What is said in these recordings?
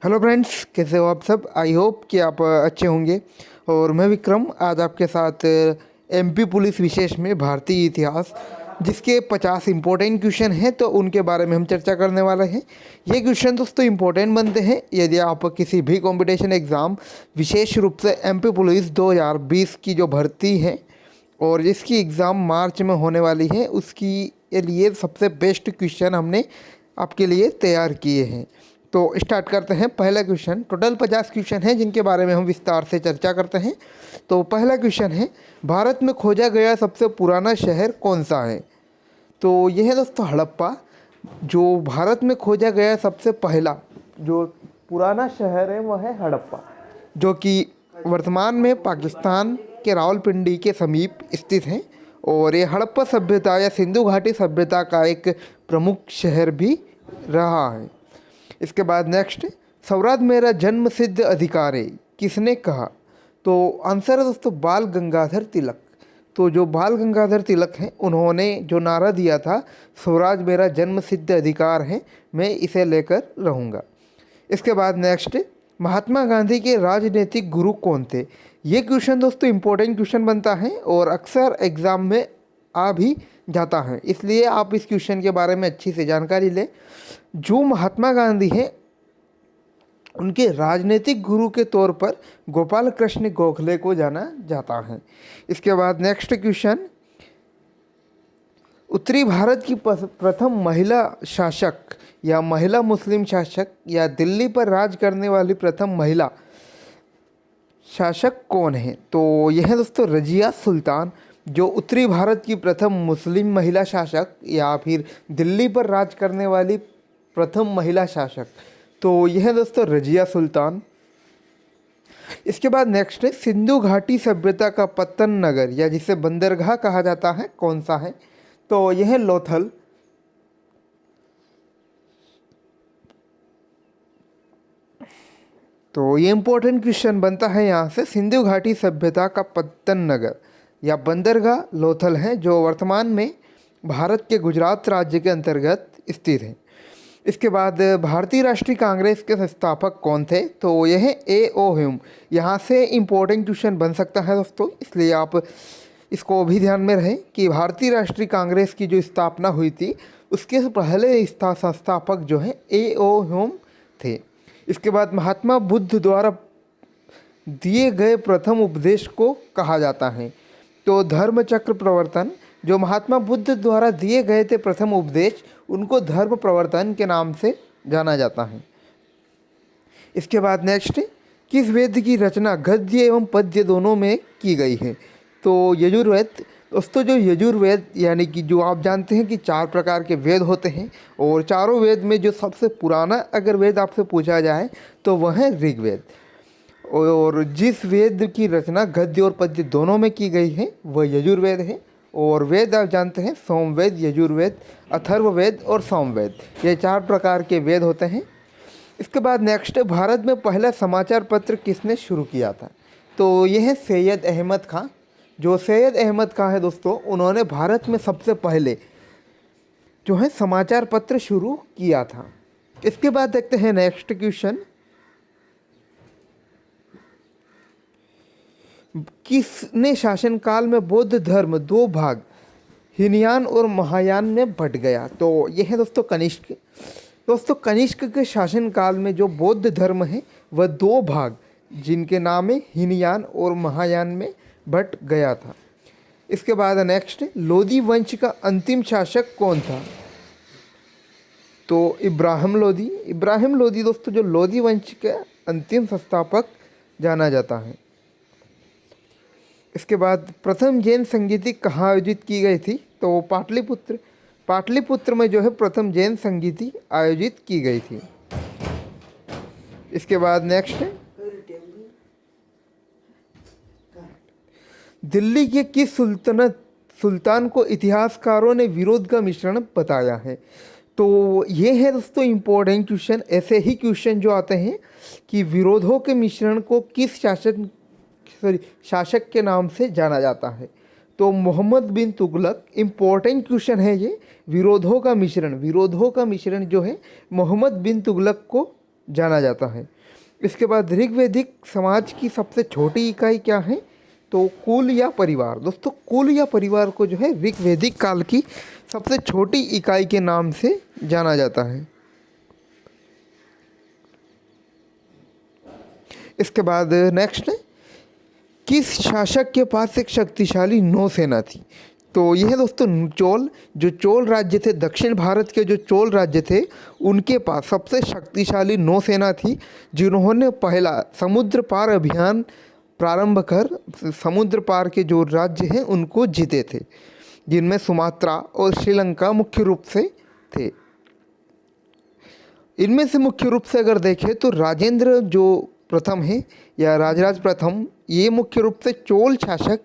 Hello friends, कैसे हो आप सब। आई होप कि आप अच्छे होंगे। और मैं विक्रम आज आपके साथ एमपी पुलिस विशेष में भारतीय इतिहास जिसके 50 इम्पोर्टेंट क्वेश्चन हैं तो उनके बारे में हम चर्चा करने वाले हैं। ये क्वेश्चन दोस्तों इम्पोर्टेंट बनते हैं यदि आप किसी भी कंपटीशन एग्ज़ाम, विशेष रूप से एमपी पुलिस 2020 की जो भर्ती है और जिसकी एग्ज़ाम मार्च में होने वाली है, उसकी के लिए सबसे बेस्ट क्वेश्चन हमने आपके लिए तैयार किए हैं। तो स्टार्ट करते हैं। पहला क्वेश्चन, टोटल 50 क्वेश्चन हैं जिनके बारे में हम विस्तार से चर्चा करते हैं। तो पहला क्वेश्चन है, भारत में खोजा गया सबसे पुराना शहर कौन सा है। तो यह है दोस्तों हड़प्पा। जो भारत में खोजा गया सबसे पहला जो पुराना शहर है वह है हड़प्पा, जो कि वर्तमान में पाकिस्तान के रावलपिंडी के समीप स्थित है। और ये हड़प्पा सभ्यता या सिंधु घाटी सभ्यता का एक प्रमुख शहर भी रहा है। इसके बाद नेक्स्ट, स्वराज मेरा जन्म सिद्ध अधिकार है, किसने कहा। तो आंसर है दोस्तों बाल गंगाधर तिलक। तो जो बाल गंगाधर तिलक हैं उन्होंने जो नारा दिया था, स्वराज मेरा जन्म सिद्ध अधिकार है, मैं इसे लेकर रहूँगा। इसके बाद नेक्स्ट, महात्मा गांधी के राजनीतिक गुरु कौन थे। ये क्वेश्चन दोस्तों इम्पोर्टेंट क्वेश्चन बनता है और अक्सर एग्ज़ाम में आ भी जाता है, इसलिए आप इस क्वेश्चन के बारे में अच्छी से जानकारी लें। जो महात्मा गांधी हैं उनके राजनीतिक गुरु के तौर पर गोपाल कृष्ण गोखले को जाना जाता है। इसके बाद नेक्स्ट क्वेश्चन, उत्तरी भारत की प्रथम महिला शासक या महिला मुस्लिम शासक या दिल्ली पर राज करने वाली प्रथम महिला शासक कौन है। तो यह है दोस्तों रजिया सुल्तान, जो उत्तरी भारत की प्रथम मुस्लिम महिला शासक या फिर दिल्ली पर राज करने वाली प्रथम महिला शासक। तो यह है दोस्तों रजिया सुल्तान। इसके बाद नेक्स्ट है, सिंधु घाटी सभ्यता का पतन नगर या जिसे बंदरगाह कहा जाता है कौन सा है। तो यह है लोथल। तो ये इंपॉर्टेंट क्वेश्चन बनता है यहाँ से, सिंधु घाटी सभ्यता का पतन नगर या बंदरगाह लोथल है, जो वर्तमान में भारत के गुजरात राज्य के अंतर्गत स्थित है। इसके बाद भारतीय राष्ट्रीय कांग्रेस के संस्थापक कौन थे। तो यह है A.O. ह्यूम। यहाँ से इम्पोर्टेंट क्वेश्चन बन सकता है दोस्तों, इसलिए आप इसको भी ध्यान में रखें कि भारतीय राष्ट्रीय कांग्रेस की जो स्थापना हुई थी उसके पहले संस्थापक जो है A.O. ह्यूम थे। इसके बाद महात्मा बुद्ध द्वारा दिए गए प्रथम उपदेश को कहा जाता है। तो धर्म चक्र प्रवर्तन, जो महात्मा बुद्ध द्वारा दिए गए थे प्रथम उपदेश, उनको धर्म प्रवर्तन के नाम से जाना जाता है। इसके बाद नेक्स्ट, किस वेद की रचना गद्य एवं पद्य दोनों में की गई है। तो यजुर्वेद। दोस्तों जो यजुर्वेद यानी कि जो आप जानते हैं कि 4 प्रकार के वेद होते हैं और चारों वेद में जो सबसे पुराना अगर वेद आपसे पूछा जाए तो वह है ऋग्वेद। और जिस वेद की रचना गद्य और पद्य दोनों में की गई है वह यजुर्वेद है। और वेद आप जानते हैं सोमवेद, यजुर्वेद, अथर्ववेद और सामवेद, ये 4 प्रकार के वेद होते हैं। इसके बाद नेक्स्ट, भारत में पहला समाचार पत्र किसने शुरू किया था। तो यह है सैयद अहमद खां। जो सैयद अहमद खां है दोस्तों, उन्होंने भारत में सबसे पहले जो है समाचार पत्र शुरू किया था। इसके बाद देखते हैं नेक्स्ट क्वेश्चन, किसने शासनकाल में बौद्ध धर्म 2 भाग हीनयान और महायान में बंट गया। तो यह है दोस्तों कनिष्क। दोस्तों कनिष्क के शासनकाल में जो बौद्ध धर्म है वह 2 भाग जिनके नाम है हीनयान और महायान में बंट गया था। इसके बाद नेक्स्ट, लोदी वंश का अंतिम शासक कौन था। तो इब्राहिम लोदी। इब्राहिम लोदी दोस्तों जो लोदी वंश के अंतिम संस्थापक जाना जाता है। इसके बाद प्रथम जैन संगीति कहाँ आयोजित की गई थी। तो पाटलिपुत्र। पाटलिपुत्र में जो है प्रथम जैन संगीति आयोजित की गई थी। इसके बाद नेक्स्ट, दिल्ली के किस सुल्तान को इतिहासकारों ने विरोध का मिश्रण बताया है। तो ये है दोस्तों इम्पोर्टेंट क्वेश्चन। ऐसे ही क्वेश्चन जो आते हैं कि विरोधों के मिश्रण को किस शासक के नाम से जाना जाता है। तो मोहम्मद बिन तुगलक। इम्पोर्टेंट क्वेश्चन है ये, विरोधों का मिश्रण जो है मोहम्मद बिन तुगलक को जाना जाता है। इसके बाद ऋग्वैदिक समाज की सबसे छोटी इकाई क्या है? तो कुल या परिवार। दोस्तों कुल या परिवार को जो है ऋग्वैदिक काल की सबसे छोटी इकाई के नाम से जाना जाता है। इसके बाद नेक्स्ट है, किस शासक के पास एक शक्तिशाली नौसेना थी? तो यह है दोस्तों चोल, जो चोल राज्य थे, दक्षिण भारत के जो चोल राज्य थे, उनके पास सबसे शक्तिशाली नौसेना थी, जिन्होंने पहला समुद्र पार अभियान प्रारंभ कर समुद्र पार के जो राज्य हैं उनको जीते थे, जिनमें सुमात्रा और श्रीलंका मुख्य रूप से थे। इनमें से मुख्य रूप से अगर देखें तो राजेंद्र जो प्रथम है या राजराज प्रथम, ये मुख्य रूप से चोल शासक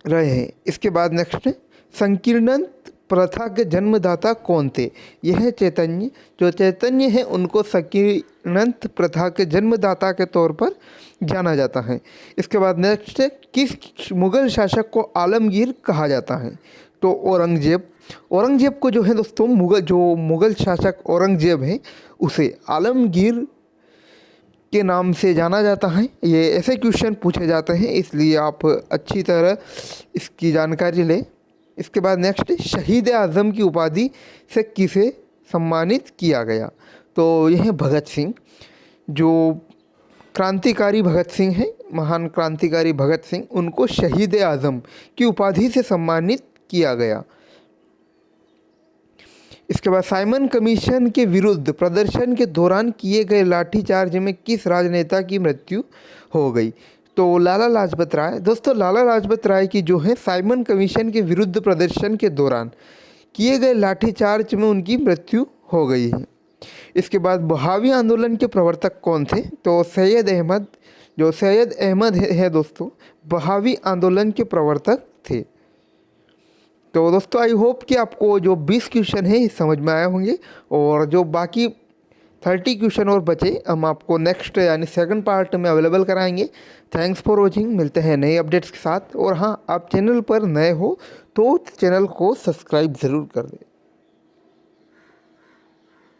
रहे हैं। इसके बाद नेक्स्ट है, संकीर्णन प्रथा के जन्मदाता कौन थे? यह है चैतन्य। जो चैतन्य है उनको संकीर्णन प्रथा के जन्मदाता के तौर पर जाना जाता है। इसके बाद नेक्स्ट है, किस मुगल शासक को आलमगीर कहा जाता है? तो औरंगजेब। औरंगजेब को जो है दोस्तों मुगल शासक औरंगजेब है उसे आलमगीर के नाम से जाना जाता है। ये ऐसे क्वेश्चन पूछे जाते हैं, इसलिए आप अच्छी तरह इसकी जानकारी लें। इसके बाद नेक्स्ट है, शहीद आज़म की उपाधि से किसे सम्मानित किया गया? तो यह है भगत सिंह। जो क्रांतिकारी भगत सिंह हैं, महान क्रांतिकारी भगत सिंह, उनको शहीद आज़म की उपाधि से सम्मानित किया गया। इसके बाद साइमन कमीशन के विरुद्ध प्रदर्शन के दौरान किए गए लाठीचार्ज में किस राजनेता की मृत्यु हो गई? तो लाला लाजपत राय। दोस्तों लाला लाजपत राय की जो है साइमन कमीशन के विरुद्ध प्रदर्शन के दौरान किए गए लाठीचार्ज में उनकी मृत्यु हो गई है। इसके बाद बहावी आंदोलन के प्रवर्तक कौन थे? तो सैयद अहमद। जो सैयद अहमद है दोस्तों, बहावी आंदोलन के प्रवर्तक थे। तो दोस्तों आई होप कि आपको जो 20 क्वेश्चन है समझ में आए होंगे, और जो बाकी 30 क्वेश्चन और बचे हम आपको नेक्स्ट यानी सेकंड पार्ट में अवेलेबल कराएंगे। Thanks for watching. मिलते हैं नए अपडेट्स के साथ। और हाँ, आप चैनल पर नए हो तो चैनल को सब्सक्राइब ज़रूर कर दें।